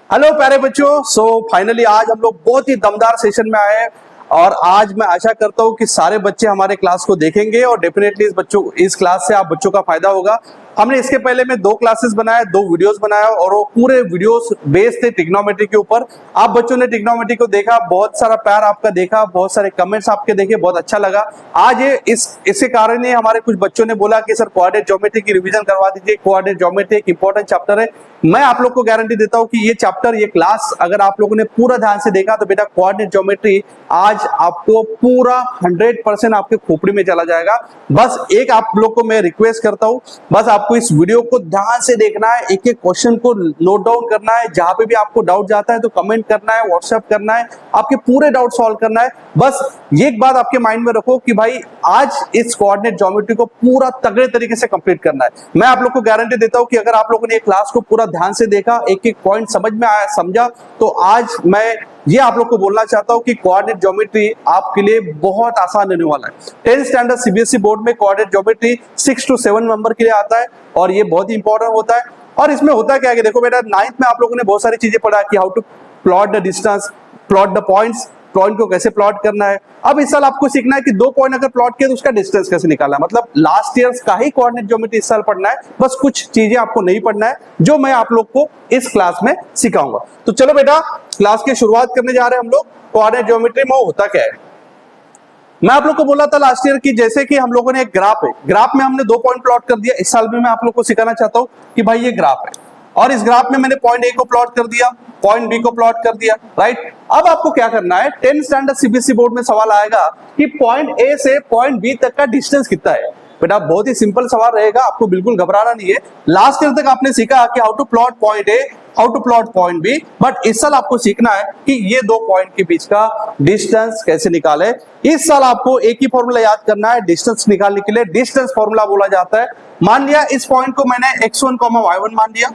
Hello प्यारे बच्चों। Finally आज हम लोग बहुत ही दमदार सेशन में आए हैं और आज मैं आशा करता हूं कि सारे बच्चे हमारे क्लास को देखेंगे और डेफिनेटली इस क्लास से आप बच्चों का फायदा होगा। हमने इसके पहले में 2 क्लासेस बनाए, 2 वीडियोस बनाया और वो पूरे वीडियोस बेस्ड थे ट्रिग्नोमेट्री के ऊपर। आप बच्चों ने ट्रिग्नोमेट्री को देखा, बहुत सारा प्यार आपका देखा, बहुत सारे कमेंट्स आपके देखे, बहुत अच्छा लगा। आज इसके कारण ही हमारे कुछ बच्चों ने बोला कि सर कोऑर्डिनेट ज्योमेट्री की रिवीजन करवा दीजिए। कोऑर्डिनेट ज्योमेट्री एक इंपॉर्टेंट चैप्टर है। मैं आप लोग को गारंटी देता हूं कि ये चैप्टर, ये क्लास अगर आप लोगों ने पूरा ध्यान से देखा तो बेटा कोऑर्डिनेट ज्योमेट्री आज आपको पूरा 100% आपके खोपड़ी में चला जाएगा। बस एक आप लोग को मैं रिक्वेस्ट करता हूं, बस आपको इस वीडियो को ध्यान से देखना है, एक एक क्वेश्चन को नोट डाउन करना है। जहां पे भी आपको डाउट जाता है तो कमेंट करना है, व्हाट्सएप करना है, आपके पूरे डाउट सॉल्व करना है। बस ये एक बात आपके माइंड में रखो कि भाई आज इस कोऑर्डिनेट ज्योमेट्री को पूरा तगड़े तरीके से कंप्लीट करना है। मैं आप लोग को गारंटी देता हूं कि अगर आप लोगों ने क्लास को पूरा ध्यान से देखा, एक एक पॉइंट समझ में आया, समझा, तो आज मैं ये आप लोग को बोलना चाहता हूं कि कोऑर्डिनेट ज्योमेट्री आपके लिए बहुत आसान होने वाला है। 10th स्टैंडर्ड सीबीएसई बोर्ड में कोऑर्डिनेट ज्योमेट्री 6 to 7 नंबर के लिए आता है और ये बहुत ही इंपॉर्टेंट होता है। और इसमें होता क्या है कि देखो बेटा 9th में आप लोगों ने बहुत सारी चीजें पढ़ा कि how to plot the distance, plot the points, point को कैसे प्लॉट करना है। अब इस साल आपको सीखना है कि 2 पॉइंट अगर प्लॉट किया तो उसका डिस्टेंस कैसे निकालना है। मतलब लास्ट ईयर का ही कोऑर्डिनेट ज्योमेट्री इस साल पढ़ना है, बस कुछ चीजें आपको नहीं पढ़ना है जो मैं आप लोग को इस क्लास में सिखाऊंगा। तो चलो बेटा क्लास की शुरुआत करने जा रहे हैं हम लोग। कोऑर्डिनेट ज्योमेट्री में होता क्या है, मैं आप लोग को बोला था लास्ट ईयर की, जैसे कि हम लोगों ने एक ग्राफ है, ग्राफ में हमने 2 पॉइंट प्लॉट कर दिया। इस साल में मैं आप लोग को सिखाना चाहता हूं कि भाई ये ग्राफ है और इस ग्राफ में मैंने पॉइंट ए को प्लॉट कर दिया, पॉइंट बी को प्लॉट कर दिया, राइट। अब आपको क्या करना है, 10th स्टैंडर्ड सीबीएसई बोर्ड में सवाल आएगा कि पॉइंट ए से पॉइंट बी तक का डिस्टेंस कितना है। बेटा बहुत ही सिंपल सवाल रहेगा, आपको बिल्कुल घबराना नहीं है। लास्ट ईयर तक आपने सीखा कि how to plot point A, how to plot point B, but इस साल आपको सीखना है कि ये 2 पॉइंट के बीच का डिस्टेंस कैसे निकाले। इस साल आपको एक ही फॉर्मूला याद करना है डिस्टेंस निकालने के लिए। डिस्टेंस फॉर्मूला बोला जाता है, मान लिया इस पॉइंट को मैंने x1, y1 मान लिया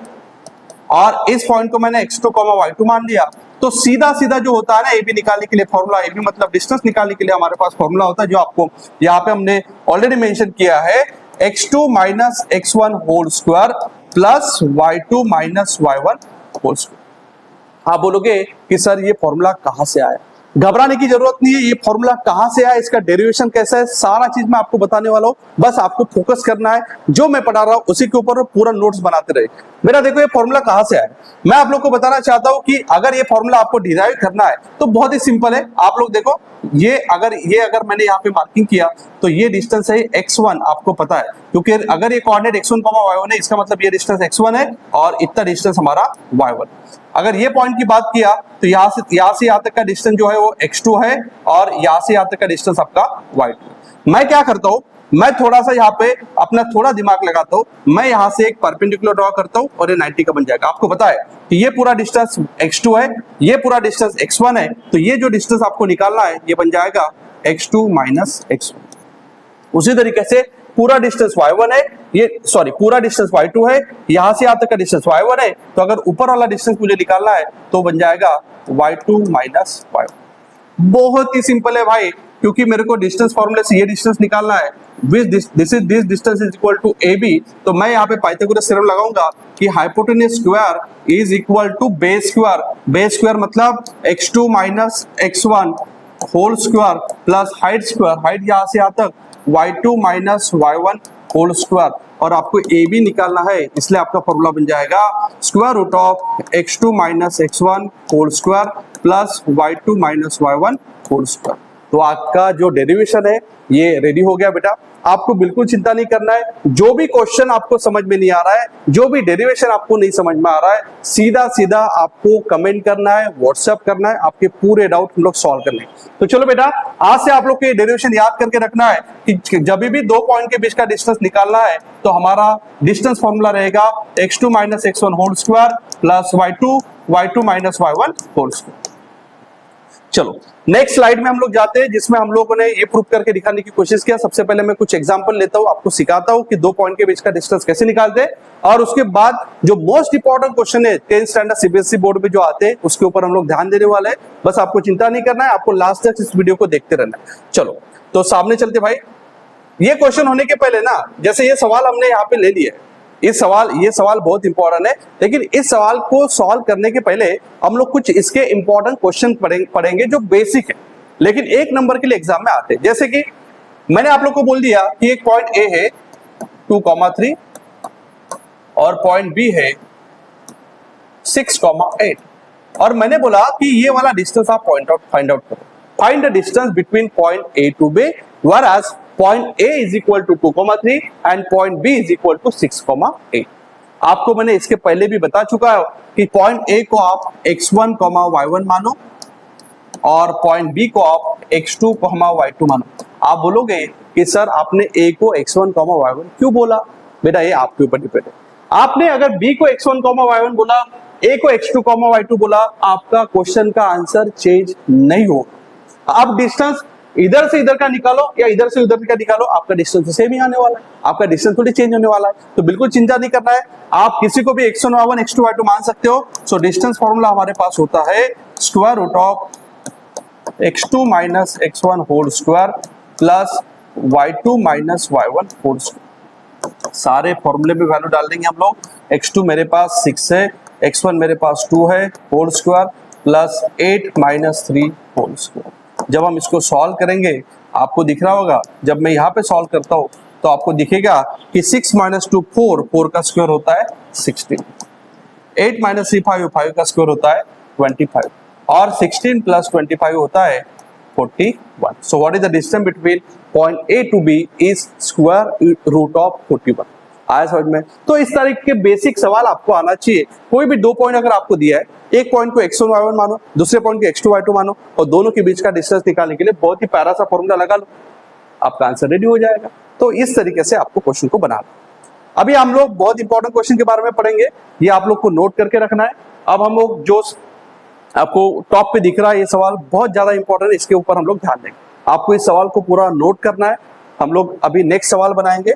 और इस पॉइंट को मैंने x2, y2 मान लिया, तो सीधा सीधा जो होता है ना AB निकालने के लिए फॉर्मूला, AB मतलब डिस्टेंस निकालने के लिए हमारे पास फॉर्मूला होता है जो आपको यहाँ पे हमने ऑलरेडी मेंशन किया है, x2 minus x1 whole square plus y2 minus y1 whole square. आप बोलोगे कि सर ये फॉर्मूला कहां से आया, घबराने की जरूरत नहीं है। ये फॉर्मूला कहां से आया, इसका डेरिवेशन कैसा है, सारा चीज मैं आपको बताने वाला हूं। बस आपको फोकस करना है, जो मैं पढ़ा रहा हूं उसी के ऊपर पूरा नोट्स बनाते रहे। मेरा देखो ये फॉर्मूला कहां से आया, मैं आप लोग को बताना चाहता हूं कि अगर ये फॉर्मूला आपको डिराइव करना है तो बहुत ही सिंपल है। आप लोग देखो ये अगर मैंने यहाँ पे मार्किंग किया तो ये डिस्टेंस है x1, आपको पता है, क्योंकि अगर ये कोऑर्डिनेट x1, y1 है, इसका मतलब ये डिस्टेंस x1 है और इतना डिस्टेंस हमारा y1। अगर ये पॉइंट की बात किया तो यहाँ से यहाँ तक का डिस्टेंस जो है वो x2 है और यहाँ से यहाँ तक का डिस्टेंस आपका y2। मैं क्या करता हूँ, मैं थोड़ा सा यहाँ पे अपना थोड़ा दिमाग लगाता हूँ, मैं यहाँ से एक परपेंडिकुलर ड्रॉ करता हूँ और ये 90 का बन जाएगा। आपको पता है कि ये पूरा डिस्टेंस x2 है, ये पूरा डिस्टेंस x1 है, तो ये जो डिस्टेंस आपको निकालना है ये बन जाएगा x2 माइनस x1। उसी तरीके से पूरा डिस्टेंस y1 है, पूरा डिस्टेंस y2 है, यहां से यहां तक का डिस्टेंस y1 है, तो अगर ऊपर वाला डिस्टेंस मुझे निकालना है तो बन जाएगा y2 माइनस y1। बहुत ही सिंपल है भाई, क्योंकि मेरे को डिस्टेंस फॉर्मूले से ये डिस्टेंस निकालना है, this distance is equal to AB, तो मैं यहाँ पे पाइथागोरस थ्योरम लगाऊंगा कि hypotenuse square is equal to base square. Base square मतलब x2 minus x1 whole square plus height square, height यहाँ से यहाँ तक y2 minus y1 whole square, और आपको AB निकालना है, इसलिए आपका फॉर्मूला बन जाएगा square root of x2 minus x1 whole square plus y2 minus y1 whole square. तो आपका जो डेरिवेशन है ये रेडी हो गया बेटा। आपको बिल्कुल चिंता नहीं करना है, जो भी क्वेश्चन आपको समझ में नहीं आ रहा है, जो भी डेरिवेशन आपको नहीं समझ में आ रहा है, सीधा सीधा आपको कमेंट करना है, व्हाट्सएप करना है, आपके पूरे डाउट हम लोग सॉल्व करने हैं। तो चलो बेटा आज से आप लोग को डेरिवेशन याद करके रखना है कि जब भी 2 पॉइंट के बीच का डिस्टेंस निकालना है तो हमारा डिस्टेंस फॉर्मूला रहेगा x2 minus x1 whole square plus y2 minus y1 whole square. चलो नेक्स्ट स्लाइड में हम लोग जाते हैं, जिसमें हम लोगों ने ये प्रूव करके दिखाने की कोशिश किया। सबसे पहले मैं कुछ एग्जांपल लेता हूं, आपको सिखाता हूं कि 2 पॉइंट के बीच का डिस्टेंस कैसे निकालते हैं, और उसके बाद जो मोस्ट इंपॉर्टेंट क्वेश्चन है 10th स्टैंडर्ड सीबीएसई बोर्ड में जो आते हैं उसके ऊपर हम लोग ध्यान देने वाले हैं। बस आपको चिंता नहीं करना है, आपको लास्ट तक इस वीडियो को देखते रहना है। चलो तो सामने चलते भाई। ये क्वेश्चन होने के पहले ना, जैसे ये सवाल हमने यहाँ पे ले लिया, ये सवाल बहुत इंपॉर्टेंट है, लेकिन इस सवाल को सॉल्व करने के पहले हम लोग कुछ इसके इंपॉर्टेंट क्वेश्चन पढ़ेंगे जो बेसिक है, लेकिन एक नंबर के लिए एग्जाम में आते हैं। जैसे कि मैंने आप लोग को बोल दिया कि एक पॉइंट ए है 2,3 और पॉइंट बी है 6,8 और मैंने बोला कि ये वाला डिस्टेंस आप फाइंड आउट करो। Find the distance between point A to B, whereas point A is equal to 2,3 and point B is equal to 6,8। आपको मैंने इसके पहले भी बता चुका है कि पॉइंट A को आप x1, y1 मानो और पॉइंट B को आप x2, y2 मानो। आप बोलोगे कि सर आपने A को x1, y1 क्यों बोला? बेटा ये आपके ऊपर डिपेंड है। आपने अगर B को x1, y1 बोला, A को x2, y2 बोला, आपका क्वेश्चन का आंसर चेंज नहीं होगा। आप डिस्टेंस इधर से इधर का निकालो या इधर से उधर का निकालो, आपका डिस्टेंस सेम ही आने वाला है, आपका डिस्टेंस थोड़ी चेंज होने वाला है। तो बिल्कुल चिंता नहीं करना है, आप किसी को भी x1, y1, x2, y2 मान सकते हो। सो डिस्टेंस फॉर्मूला हमारे पास होता है square root of x2 minus x1 whole square plus y2 minus y1 whole square. सारे फॉर्मूले में वैल्यू डाल देंगे हम लोग। x2 मेरे पास 6 है, x1 मेरे पास 2 है whole square plus 8 minus 3 whole square. जब हम इसको सॉल्व करेंगे आपको दिख रहा होगा, जब मैं यहाँ पे सॉल्व करता हूँ तो आपको दिखेगा कि 6 माइनस 2 4 का स्क्वायर होता है 16, 8 माइनस 3 5 का स्क्वायर होता है 25 और 16 प्लस 25 होता है 41। So what is the distance between point A to B is square root of 41। आया समझ में? तो इस तरह के बेसिक सवाल आपको आना चाहिए। कोई भी दो पॉइंट अगर आपको दिया है, एक पॉइंट को x1 y1 मानो, दूसरे पॉइंट को x2 y2 मानो और दोनों के बीच का डिस्टेंस निकालने के लिए बहुत ही प्यारा सा फॉर्मूला लगा लो, आपका आंसर रेडी हो जाएगा। तो इस तरीके से आपको क्वेश्चन को बनाना। अभी हम लोग बहुत इंपॉर्टेंट क्वेश्चन के बारे में पढ़ेंगे, ये आप लोग को नोट करके रखना है। अब हम लोग जो आपको टॉप पे दिख रहा है ये सवाल बहुत ज्यादा इंपॉर्टेंट है, इसके ऊपर हम लोग ध्यान देंगे। आपको इस सवाल को पूरा नोट करना है। हम लोग अभी नेक्स्ट सवाल बनाएंगे।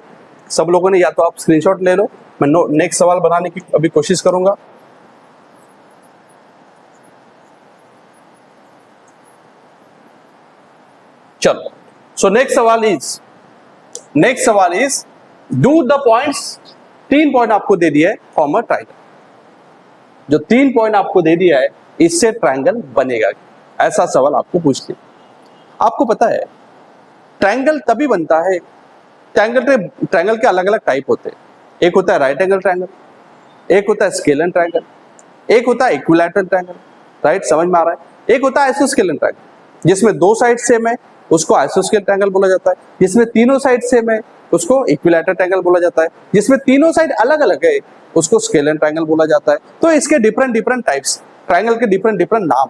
सब लोगों ने या तो आप स्क्रीनशॉट ले लो, मैं नेक्स्ट सवाल बनाने की अभी कोशिश करूंगा। चलो, सो नेक्स्ट सवाल is do the points. 3 point आपको दे दिया है फॉर्म अ ट्रायंगल। जो 3 पॉइंट आपको दे दिया है इससे ट्रायंगल बनेगा, ऐसा सवाल आपको पूछ लिया। आपको पता है ट्रायंगल तभी बनता है, ट्रायंगल के अलग अलग टाइप होते हैं। एक होता है राइट एंगल ट्रायंगल, एक होता है स्केलर ट्रायंगल, एक होता है इक्विलैटरल ट्रायंगल। राइट, समझ में आ रहा है? एक होता है आइसोस्केलर ट्रायंगल जिसमें 2 साइड सेम है, उसको आइसोस्केलर ट्रायंगल बोला जाता है। जिसमें तीनों साइड सेम है उसको इक्विलैटरल ट्रायंगल बोला जाता है। जिसमें तीनों साइड अलग अलग है उसको स्केलर ट्रायंगल बोला जाता है। तो इसके डिफरेंट टाइप्स, ट्रायंगल के डिफरेंट नाम।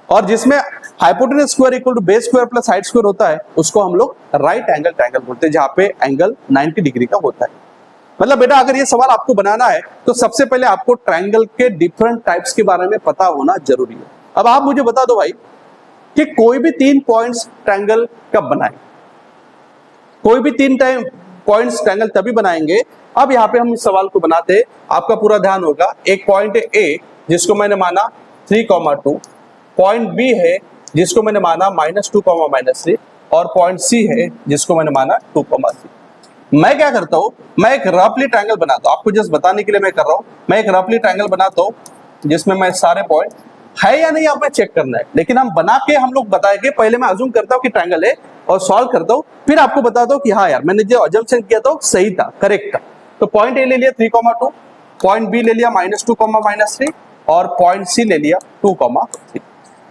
और जिसमें hypotenuse square equal to base square plus side square होता है उसको हम लोग राइट एंगल ट्रायंगल बोलते हैं, जहां पे एंगल 90 डिग्री का होता है। मतलब बेटा अगर ये सवाल आपको बनाना है तो सबसे पहले आपको ट्रायंगल के डिफरेंट टाइप्स के बारे में पता होना जरूरी है। अब आप मुझे बता दो भाई कि कोई भी 3 पॉइंट्स ट्रायंगल कब बनाए? कोई भी 3 पॉइंट्स ट्रायंगल तभी बनाएंगे। अब यहाँ पे हम इस सवाल को बनाते, आपका पूरा ध्यान होगा। एक पॉइंट है ए जिसको मैंने माना 3,2, पॉइंट बी है जिसको मैंने माना -2, -3 और पॉइंट सी है जिसको मैंने माना 2,3। मैं क्या करता हूं, मैं एक रफली ट्रायंगल बनाता हूं। आपको जस्ट बताने के लिए मैं कर रहा हूं, मैं एक रफली ट्रायंगल बनाता हूं जिसमें मैं सारे पॉइंट है या नहीं आप में चेक करना है। लेकिन हम बना के हम लोग बताएंगे, पहले मैं अज्यूम करता हूं कि ट्रायंगल है और सॉल्व करता हूं, फिर आपको बताता हूं कि हाँ यार मैंने जो अजम्पशन किया था सही था, करेक्ट था। तो पॉइंट ए ले लिया 3,2, पॉइंट बी ले लिया -2, -3 और पॉइंट सी ले लिया 2,3।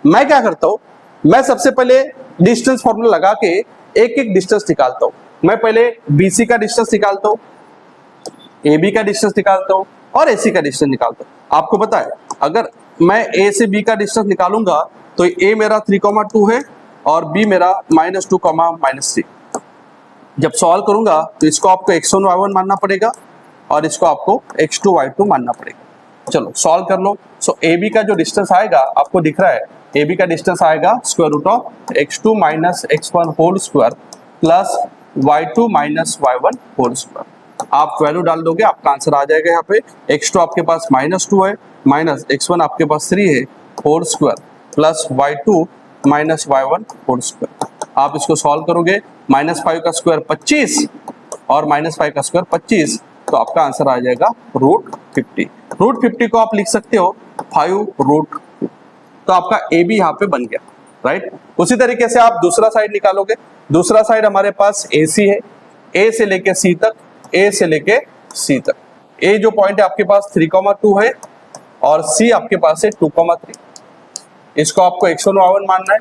मैं क्या करता हूं, मैं सबसे पहले डिस्टेंस फॉर्मूला लगा के एक एक डिस्टेंस निकालता हूं। मैं पहले BC का डिस्टेंस निकालता हूं, AB का डिस्टेंस निकालता हूं और AC का डिस्टेंस निकालता हूं। आपको पता है अगर मैं A से B का डिस्टेंस निकालूंगा तो A मेरा 3,2 है और B मेरा -2, -3। जब सॉल्व करूंगा तो इसको आपको x1 y1 मानना पड़ेगा और इसको आपको x2 y2 मानना पड़ेगा। चलो सॉल्व कर लो। सो AB का जो डिस्टेंस आएगा आपको दिख रहा है, AB का डिस्टेंस आएगा square root of x2 minus x1 whole square plus y2 minus y1 whole square. आप वैल्यू डाल दोगे आपका आंसर आ जाएगा। यहाँ पे x2 आपके पास -2 है, माइनस x1 आपके पास 3 है whole square plus y2 minus y1 whole square. आप इसको सॉल्व करोगे, -5 का स्क्वायर 25 और -5 का स्क्वायर 25 तो आपका आंसर आ जाएगा √50। √50 को आप लिख सकते हो 5√2। तो आपका ए बी यहाँ पे बन गया, राइट। उसी तरीके से आप दूसरा साइड निकालोगे। दूसरा साइड हमारे पास ए सी है, ए से लेके सी तक, ए से लेके सी तक। ए जो पॉइंट है आपके पास 3,2 है और सी आपके पास है 2,3। इसको आपको x1 y1 मानना है,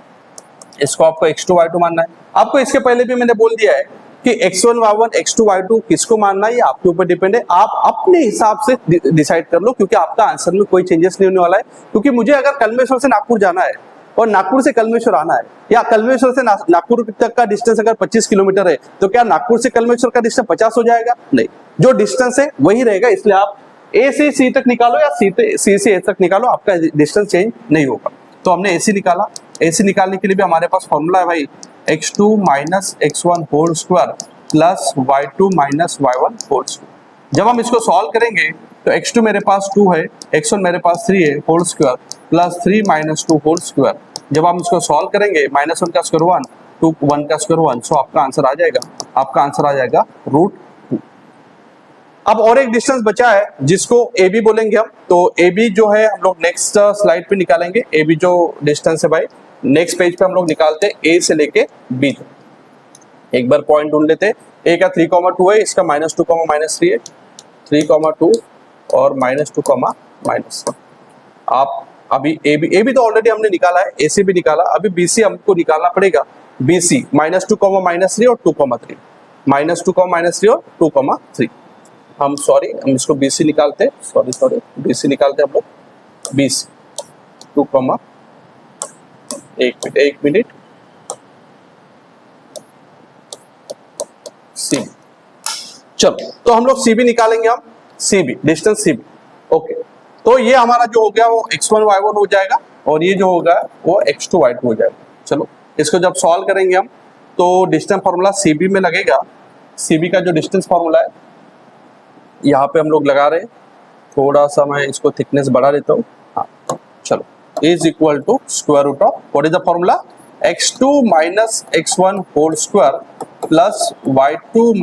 इसको आपको x2 y2 मानना है। आपको इसके पहले भी मैंने बोल दिया है कि x1 y1 x2 y2 किसको मानना है ये आपके ऊपर डिपेंड है। आप अपने हिसाब से डिसाइड कर लो, क्योंकि आपका आंसर में कोई चेंजेस नहीं होने वाला है। क्योंकि मुझे अगर कलमेश्वर से नागपुर जाना है और नागपुर से कलमेश्वर आना है, या कलमेश्वर से नागपुर तक का डिस्टेंस अगर 25 किलोमीटर है, तो क्या नागपुर से कलमेश्वर का डिस्टेंस 50 हो जाएगा? नहीं, जो डिस्टेंस है वही रहेगा। इसलिए आप ए से सी तक निकालो या सी से ए तक निकालो, आपका डिस्टेंस चेंज नहीं होगा। तो हमने ए सी निकाला। ए सी निकालने के लिए भी हमारे पास फॉर्मूला है भाई, x2 - x1 whole square plus y2 - y1 whole square. जब हम इसको सॉल्व करेंगे तो x2 मेरे पास 2 है, x1 मेरे पास 3 है whole square plus 3 - 2 whole square. जब हम इसको सॉल्व करेंगे -1 का स्क्वायर 1, 2 1 का स्क्वायर 1, सो आपका आंसर आ जाएगा, आपका आंसर आ जाएगा √2। अब और एक डिस्टेंस बचा है जिसको ए बी बोलेंगे हम। तो ए बी जो है हम लोग नेक्स्ट स्लाइड पे निकालेंगे। ए बी जो डिस्टेंस है भाई, नेक्स्ट पेज पे हम लोग निकालते हैं ए से लेके बी तक। एक बार पॉइंट ढूंढ लेते हैं। ए का 3,2 है, इसका -2, -3 है, 3,2 और -2, -3। आप अभी ए बी तो ऑलरेडी हमने निकाला है, ए सी भी निकाला, अभी बी सी हमको निकालना पड़ेगा। बी सी -2, -3 और 2,3, -2, -3 और 2,3। हम इसको बी सी निकालते हैं, बी सी निकालते हैं हम लोग। बी सी 2, एक मिनट सी। चलो, तो हम लोग सी बी निकालेंगे। हम C B distance C B, okay. तो ये हमारा जो हो गया वो x1 y1 हो जाएगा और ये जो होगा वो x2 y2 हो जाएगा। चलो, इसको जब सॉल्व करेंगे हम तो डिस्टेंस फॉर्मूला सी बी में लगेगा। सी बी का जो डिस्टेंस फॉर्मूला है यहाँ पे हम लोग लगा रहे हैं। थोड़ा सा मैं इसको थिकनेस बढ़ा देता हूँ। हाँ, चलो, is equal to square root of what is the formula, x2 - x1 whole square plus y2 -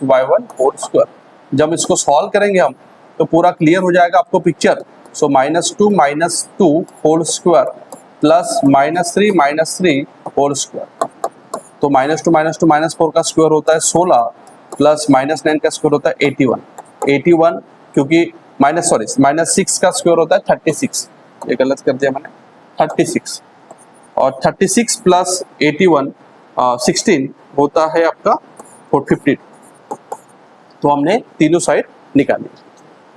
y1 whole square. जब इसको सॉल्व करेंगे हम तो पूरा क्लियर हो जाएगा आपको picture. So -2 - 2 whole square plus -3 - 3 whole square. तो -2 - 2 -4 का स्क्वायर होता है 16 प्लस -9 का स्क्वायर होता है 81 क्योंकि -6 का स्क्वायर होता है 36। ये गलत कर दिया मैंने, 36 और 36 प्लस 81 16 होता है आपका 450। तो हमने तीनों साइड निकाली।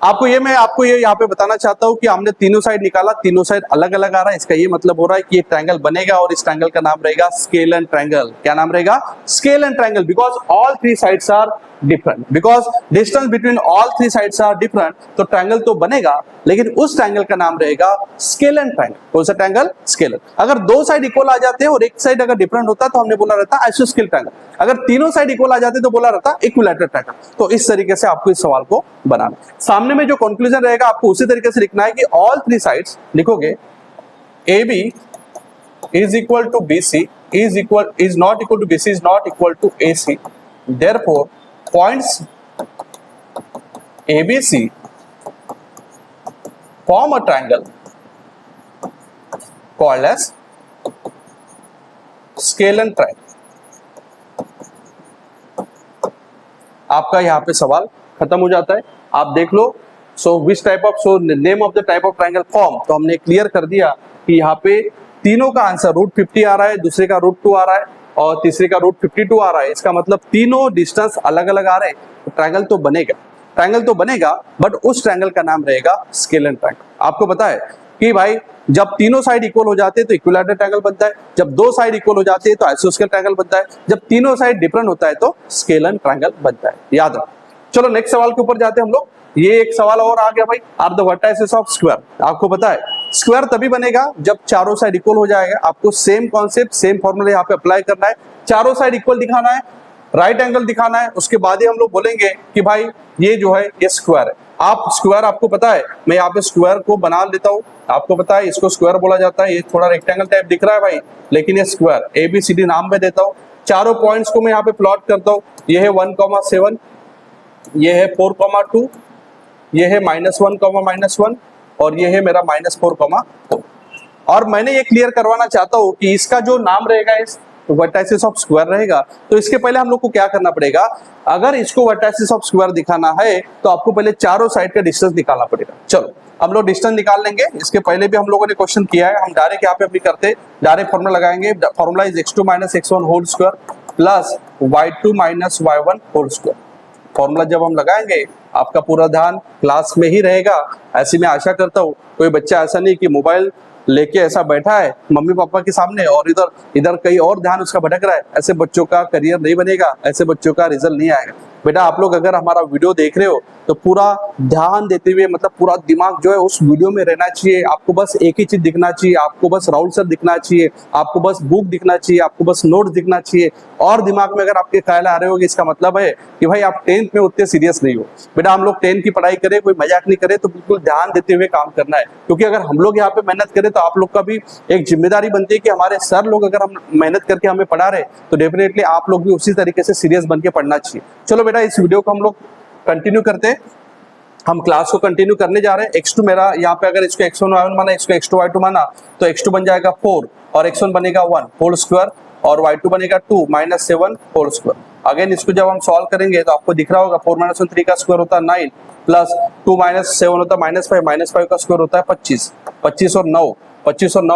मैं आपको ये यहाँ पे बताना चाहता हूँ कि हमने तीनों साइड निकाला, तीनों साइड अलग अलग आ रहा है। इसका ये मतलब हो रहा है कि ये ट्रायंगल बनेगा और इस ट्रायंगल का नाम रहेगा स्केलन ट्रायंगल। क्या नाम रहेगा? Scalene triangle, because all three sides are different, because distance between all three sides are different. तो ट्रायंगल तो बनेगा, लेकिन उस ट्रायंगल का नाम रहेगा स्केलन ट्रायंगल। कौन सा ट्रायंगल? स्केलन। अगर दो साइड इक्वल आ जाते हैं और एक साइड अगर डिफरेंट होता तो हमने बोला रहता आइसोस्केल ट्रायंगल। अगर तीनों साइड इक्वल आ जाते तो बोला रहता इक्विलैटरल ट्रायंगल। तो इस तरीके से आपको इस सवाल को बनाना, सामने में जो कंक्लूजन रहेगा आपको उसी तरीके से लिखना है कि ऑल थ्री साइड्स लिखोगे A B is equal to B C is not equal to BC is not equal to AC. Therefore, points ABC form a triangle called as scalene triangle. आपका यहाँ पे सवाल खत्म हो जाता है। आप देख लो, name of the type of triangle form. तो हमने क्लियर कर दिया कि यहाँ पे तीनों का आंसर √50 आ रहा है, दूसरे का √2 आ रहा है और तीसरे का √52 आ रहा है। इसका मतलब तीनों डिस्टेंस अलग अलग आ रहे हैं। तो ट्रायंगल तो बनेगा, बट उस ट्रायंगल का नाम रहेगा स्केलन ट्रायंगल। आपको पता है कि भाई जब तीनों साइड इक्वल हो जाते हैं तो इक्विलैटरल ट्रायंगल बनता है, जब दो साइड इक्वल हो जाते हैं तो आइसोस्केल ट्रायंगल बनता है, जब तीनों साइड डिफरेंट होता है तो स्केलन ट्रायंगल बनता है। याद रखो। चलो नेक्स्ट सवाल के ऊपर जाते हैं हम लोग। ये एक सवाल और आ गया भाई, are the vertices of square. आपको पता है स्क्वायर तभी बनेगा जब चारों साइड इक्वल हो जाएगा। आपको सेम कॉन्सेप्ट, सेम फॉर्मूला यहाँ पे अप्लाई करना है। चारों साइड इक्वल दिखाना है, राइट एंगल दिखाना है, उसके बाद ही हम लोग बोलेंगे कि भाई ये जो है ये स्क्वायर है। आपको पता है, मैं यहाँ पे स्क्वायर को बना लेता हूँ। आपको पता है इसको स्क्वायर बोला जाता है। ये थोड़ा रेक्टेंगल टाइप दिख रहा है भाई, लेकिन ये स्क्वायर ABCD नाम में देता हूँ। चारों पॉइंट्स को मैं यहाँ पे प्लॉट करता हूँ। ये है 1,7, ये है 4,2, ये है -1, और ये है मेरा -4,4। और मैंने ये क्लियर करवाना चाहता हूं कि इसका जो नाम रहेगा इस वर्टाइसिस ऑफ स्क्वायर रहेगा, तो इसके पहले हम लोग को क्या करना पड़ेगा, अगर इसको वर्टाइसिस ऑफ स्क्वायर दिखाना है तो आपको पहले चारों साइड का डिस्टेंस निकालना पड़ेगा। चलो हम लोग डिस्टेंस निकाल लेंगे। इसके पहले भी हम लोगों ने क्वेश्चन किया है, हम डायरेक्ट यहाँ पे अभी करते, डायरेक्ट फॉर्मूला लगाएंगे। Formula is x2 - x1 whole square plus y2 - y1 whole square. Formula जब हम लगाएंगे आपका पूरा ध्यान क्लास में ही रहेगा। ऐसी मैं आशा करता हूँ कोई बच्चा ऐसा नहीं कि मोबाइल लेके ऐसा बैठा है मम्मी पापा के सामने और इधर इधर कहीं और ध्यान उसका भटक रहा है। ऐसे बच्चों का करियर नहीं बनेगा, ऐसे बच्चों का रिजल्ट नहीं आएगा। बेटा आप लोग अगर हमारा वीडियो देख रहे हो तो पूरा ध्यान देते हुए, मतलब पूरा दिमाग जो है उस वीडियो में रहना चाहिए। आपको बस एक ही चीज दिखना चाहिए, आपको बस राहुल सर दिखना चाहिए, आपको बस बुक दिखना चाहिए, आपको बस नोट्स दिखना चाहिए। और दिमाग में अगर आपके ख्याल आ रहे होंगे इसका मतलब है कि भाई आप 10th में उतने सीरियस नहीं हो। बेटा हम लोग 10th की पढ़ाई करें, कोई मजाक नहीं करे, तो बिल्कुल ध्यान देते हुए काम करना है। क्योंकि अगर हम लोग यहाँ पे मेहनत करें तो आप लोग का भी एक जिम्मेदारी बनती है कि हमारे सर लोग अगर हम मेहनत करके हमें पढ़ा रहे तो डेफिनेटली आप लोग भी उसी तरीके से सीरियस बन के पढ़ना चाहिए। चलो बेटा इस वीडियो को हम लोग कंटिन्यू करते हैं, हम क्लास को कंटिन्यू करने जा रहे हैं। x2 मेरा यहाँ पे अगर इसको x1 y1 माना, इसको x2 y2 माना तो x2 बन जाएगा 4 और x1 बनेगा 1 होल स्क्वायर और y2 बनेगा 2 - 7 होल स्क्वायर। अगेन इसको जब हम सॉल्व करेंगे तो आपको दिख रहा होगा 4 - 1 3 का स्क्वायर होता है 9 प्लस 2 - 7 होता है -5 का स्क्वायर होता है 25। 25 और 9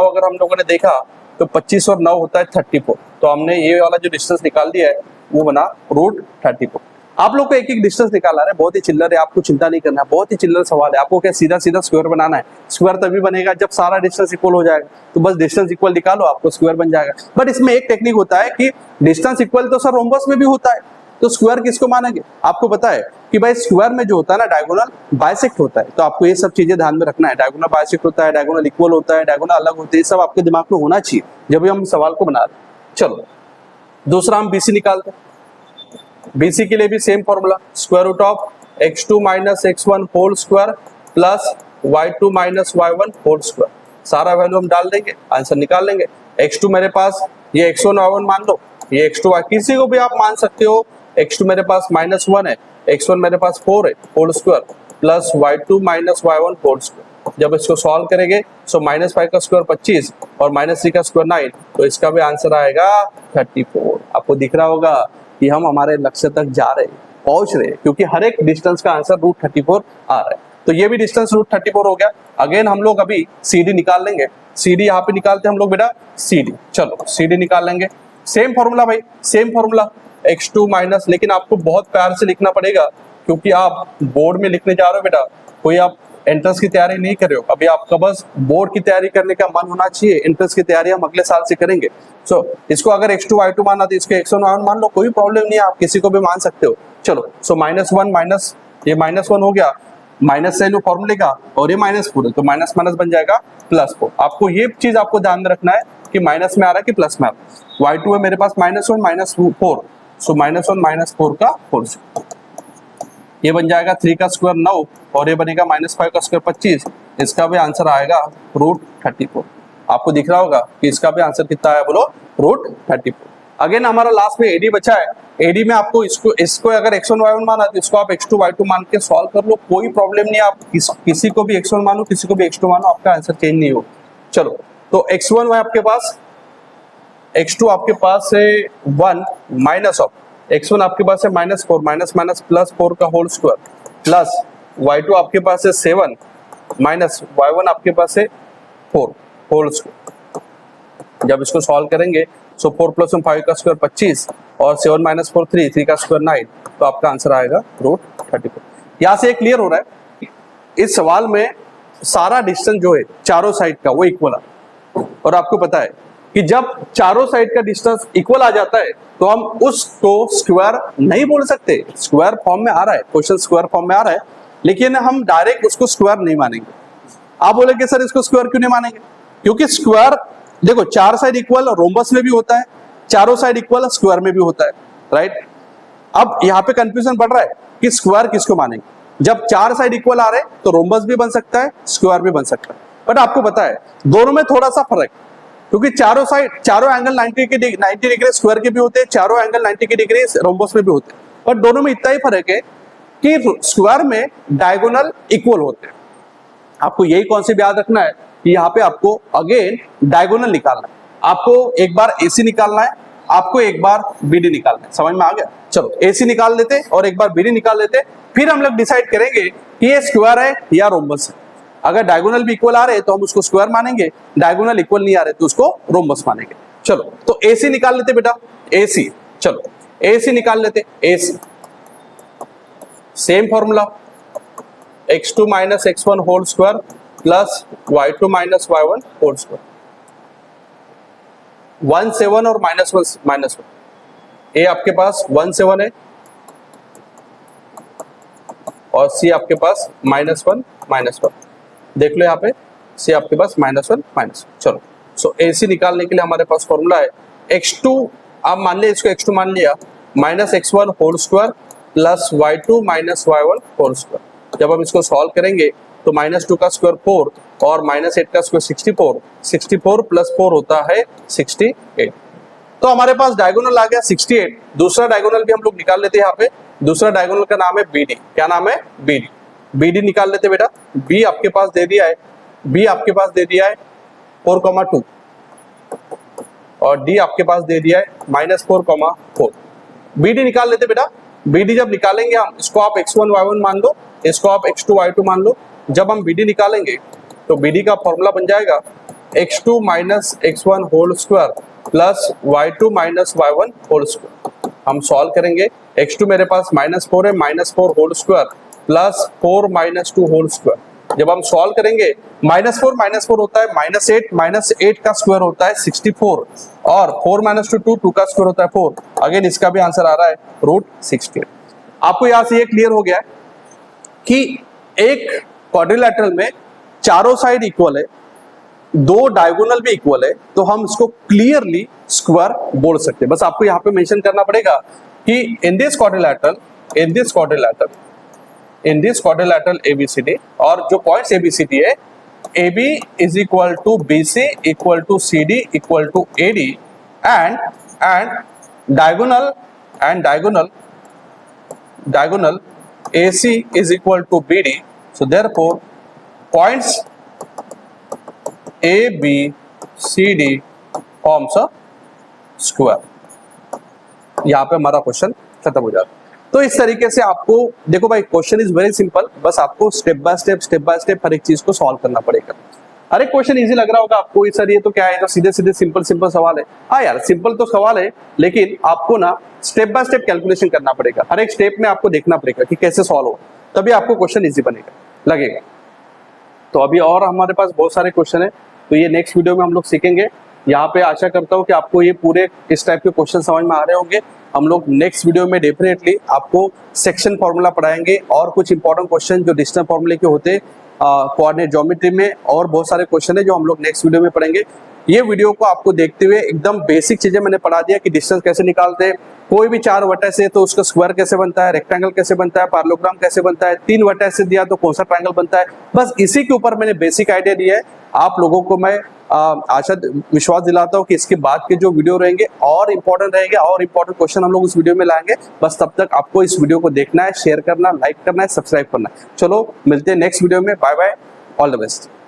अगर हम लोगों ने देखा तो 25 और 9 होता है 34। तो हमने ये वाला जो डिस्टेंस निकाल दिया है वो बना √34। आप लोग को एक एक डिस्टेंस निकालना है, बहुत ही चिल्लर है, आपको चिंता नहीं करना है, बहुत ही चिल्लर सवाल है। आपको क्या सीधा सीधा स्क्वायर बनाना है। स्क्वायर तभी बनेगा जब सारा डिस्टेंस इक्वल हो जाएगा। तो बस डिस्टेंस इक्वल निकालो, आपको स्क्वायर बन जाएगा। बट इसमें एक टेक्निक होता है कि डिस्टेंस इक्वल तो सर रोम्बस में भी होता है, तो स्क्वायर किसको मानेंगे? आपको पता है कि भाई स्क्वायर में जो होता है ना डायगोनल बाइसेक्ट होता है। तो आपको ये सब चीजें ध्यान में रखना है। डायगोनल बाइसेक्ट होता है, डायगोनल इक्वल होता है, डायगोनल अलग होते हैं, सब आपके दिमाग में होना चाहिए जब भी हम सवाल को बना रहे हैं। चलो दूसरा हम BC निकालते हैं। BC के लिए भी same formula, square root of x2 - x1 whole square plus y2 - y1 whole square. सारा वैल्यू हम डाल देंगे, आंसर निकाल लेंगे। x2 मेरे पास ये x1 y1 मान लो, ये x2 किसी को भी आप मान सकते हो। x2 मेरे पास -1 है, x1 मेरे पास 4 है whole square plus y2 - y1 whole square. जब इसको सॉल्व करेंगे सो -5 का स्क्वायर 25 और -3 का स्क्वायर 9, तो इसका भी आंसर आएगा 34। आपको दिख रहा होगा कि हम हमारे लक्ष्य तक जा रहे हैं, पहुंच रहे हैं, क्योंकि हर एक डिस्टेंस का आंसर √34 आ रहा है। तो ये भी डिस्टेंस √34 हो गया। अगेन हम लोग अभी CD निकाल लेंगे। CD यहाँ पे निकालते हैं हम लोग बेटा CD। चलो CD निकाल लेंगे। सेम फॉर्मूला भाई, सेम फॉर्मूला x2 माइनस, लेकिन आपको बहुत प्यार से लिखना पड़ेगा क्योंकि आप बोर्ड में लिखने जा रहे हो बेटा। कोई आप एंट्रेंस की तैयारी नहीं कर रहे हो, अभी आपका बस बोर्ड की तैयारी करने का मन होना चाहिए। एंट्रेंस की तैयारी हम अगले साल से करेंगे। सो इसको अगर x2 y2 माना तो इसको x1 y1 मान लो, कोई प्रॉब्लम नहीं है, आप किसी को भी मान सकते हो। चलो सो -1 माइनस ये -1 हो गया, माइनस से लो फॉर्मूले का, और ये -4 है तो माइनस माइनस बन जाएगा +4। आपको ये चीज आपको ध्यान में रखना है कि माइनस में आ रहा है कि प्लस में आ रहा है। y2 है मेरे पास -1 -4, सो -1 -4 का होल स्क्वायर। ये बन जाएगा 3 का स्क्वायर 9 और ये बनेगा -5 का स्क्वायर 25। इसका भी आंसर आएगा √34। आपको दिख रहा होगा कि इसका भी आंसर कितना है, बोलो √34। अगेन हमारा लास्ट में एडी बचा है। एडी में आपको इसको अगर x1 y1 माना तो इसको आप x2 y2 मान के सॉल्व कर लो, कोई प्रॉब्लम नहीं है। आप किसी को भी x1 मानो, किसी को भी x2 मानो, आपका आंसर चेंज नहीं हो। चलो तो x1 है आपके पास, x2 आपके पास है 1 माइनस ऑफ x1 आपके पास है -4 माइनस माइनस +4 का होल स्क्वायर प्लस y2 आपके पास है 7 माइनस y1 आपके पास है 4 होल स्क्वायर। जब इसको सॉल्व करेंगे सो 4 + 5 का स्क्वायर 25 और 7 - 4 3 का स्क्वायर 9, तो आपका आंसर आएगा √34। यहाँ से क्लियर हो रहा है इस सवाल में सारा डिस्टेंस जो है चारों साइड का वो इक्वल है। और आपको पता है कि जब चारों साइड का डिस्टेंस इक्वल आ जाता है तो हम उसको स्क्वायर नहीं बोल सकते। स्क्वायर फॉर्म में आ रहा है, क्वेश्चन स्क्वायर फॉर्म में आ रहा है, लेकिन हम डायरेक्ट उसको स्क्वायर नहीं मानेंगे। आप बोलेंगे सर इसको स्क्वायर क्यों नहीं मानेंगे? क्योंकि स्क्वायर देखो चार साइड इक्वल रोम्बस में भी होता है, चारों साइड इक्वल स्क्वायर में भी होता है, राइट। अब यहाँ पे कंफ्यूजन बढ़ रहा है कि स्क्वायर किसको मानेंगे। जब चार साइड इक्वल आ रहे तो रोम्बस भी बन सकता है, स्क्वायर भी बन सकता है। बट आपको पता है दोनों में थोड़ा सा फर्क, क्योंकि चारों साइड चारों एंगल 90 डिग्री स्क्वायर के भी होते हैं, चारों एंगल 90 डिग्री रोम्बस में भी होते हैं, पर दोनों में इतना ही फर्क है कि स्क्वायर में डायगोनल इक्वल होते हैं। आपको यही कॉन्सेप्ट याद रखना है कि यहाँ पे आपको अगेन डायगोनल निकालना है, आपको एक बार AC निकालना है, आपको एक बार BD निकालना है। समझ में आ गया? चलो AC निकाल लेते और एक बार BD निकाल लेते, फिर हम लोग डिसाइड करेंगे कि ये स्क्वायर है या रोम्बस है। अगर डायगोनल भी इक्वल आ रहे तो हम उसको स्क्वायर मानेंगे, डायगोनल इक्वल नहीं आ रहे तो उसको रोम्बस मानेंगे। चलो तो AC निकाल लेते बेटा, AC। चलो AC निकाल लेते, AC same formula x2 minus x1 whole square plus y2 minus y1 whole square, 1 7 और -1 A आपके पास 1 7 है और C आपके पास -1 देख लो यहाँ पे, C आपके पास -1 चलो सो AC निकालने के लिए हमारे पास फॉर्मूला है x2, आप मान लिया इसको x2 मान लिया, minus x1 whole square plus y2 minus y1 whole square. जब हम इसको सॉल्व करेंगे तो -2 का स्क्वायर 4 और -8 का स्क्वायर 64 प्लस 4 होता है 68। तो हमारे पास डायगोनल आ गया 68। दूसरा डायगोनल भी हम लोग निकाल लेते हैं। यहाँ पे दूसरा डायगोनल का नाम है BD। क्या नाम है? BD निकाल लेते बेटा। B आपके पास दे दिया है 4,2 और D आपके पास दे दिया है -4,4। BD निकाल लेते बेटा। BD जब निकालेंगे हम, इसको आप x1 y1 मान लो, इसको आप x2 y2 मान लो। जब हम BD निकालेंगे तो BD का फॉर्मूला बन जाएगा x2 minus x1 whole square plus y2 minus y1 whole square. हम सॉल्व करेंगे, x2 मेरे पास -4 है, -4 whole square plus 4 -2 whole square. जब हम सॉल्व करेंगे -4 होता है -8 का स्क्वायर होता है 64 और 4 -2 2 का स्क्वायर होता है 4। अगेन इसका भी आंसर आ रहा है √68। आपको यहां से ये क्लियर हो गया है कि एक क्वाड्रिलैटरल में चारों साइड इक्वल है, दो डायगोनल भी इक्वल है, तो हम इसको क्लियरली स्क्वायर बोल सकते हैं। बस आपको यहाँ पे मेंशन करना पड़ेगा कि इन दिस क्वाड्रिलैटरल ABCD, और जो पॉइंट्स ABCD है, AB is equal to BC equal to CD equal to AD and diagonal AC is equal to BD. So therefore points A, B, C, D forms a square. यहाँ पे हमारा question खत्म हो जाता है। तो इस तरीके से आपको देखो भाई, क्वेश्चन इज वेरी सिंपल, बस आपको स्टेप बाय स्टेप हर एक चीज को सॉल्व करना पड़ेगा। हर एक क्वेश्चन इजी लग रहा होगा आपको, इस सर ये तो क्या है, तो सीधे सिंपल सवाल है। हाँ यार, सिंपल तो सवाल है, लेकिन आपको ना स्टेप बाय स्टेप कैलकुलेशन करना पड़ेगा। हर एक स्टेप में आपको देखना पड़ेगा कि कैसे सॉल्व हो, तभी आपको क्वेश्चन इजी लगेगा। तो अभी और हमारे पास बहुत सारे क्वेश्चन है, तो ये नेक्स्ट वीडियो में हम लोग सीखेंगे। यहाँ पे आशा करता हूँ कि आपको ये पूरे इस टाइप के क्वेश्चन समझ में आ रहे होंगे। हम लोग नेक्स्ट वीडियो में डेफिनेटली आपको सेक्शन फॉर्मूला पढ़ाएंगे और कुछ इंपॉर्टेंट क्वेश्चन जो डिस्टेंस फॉर्मूले के होते हैं कोऑर्डिनेट ज्योमेट्री में, और बहुत सारे क्वेश्चन है जो हम लोग नेक्स्ट वीडियो में पढ़ेंगे। ये वीडियो को आपको देखते हुए एकदम बेसिक चीजें मैंने पढ़ा दिया कि डिस्टेंस कैसे निकालते हैं, कोई भी 4 वर्टेक्स है तो उसका स्क्वायर कैसे बनता है, रेक्टेंगल कैसे बनता है, पैरेललोग्राम कैसे बनता है, 3 वर्टेक्स से दिया तो कौन सा ट्रायंगल बनता है। बस इसी के ऊपर मैंने बेसिक आइडिया दिया है। आप लोगों को मैं आशा विश्वास दिलाता हूँ कि इसके बाद के जो वीडियो रहेंगे और इंपॉर्टेंट रहेंगे, और इंपॉर्टेंट क्वेश्चन हम लोग उस वीडियो में लाएंगे। बस तब तक आपको इस वीडियो को देखना है, शेयर करना, लाइक करना है, सब्सक्राइब करना है। चलो मिलते हैं नेक्स्ट वीडियो में। Bye bye, all the best.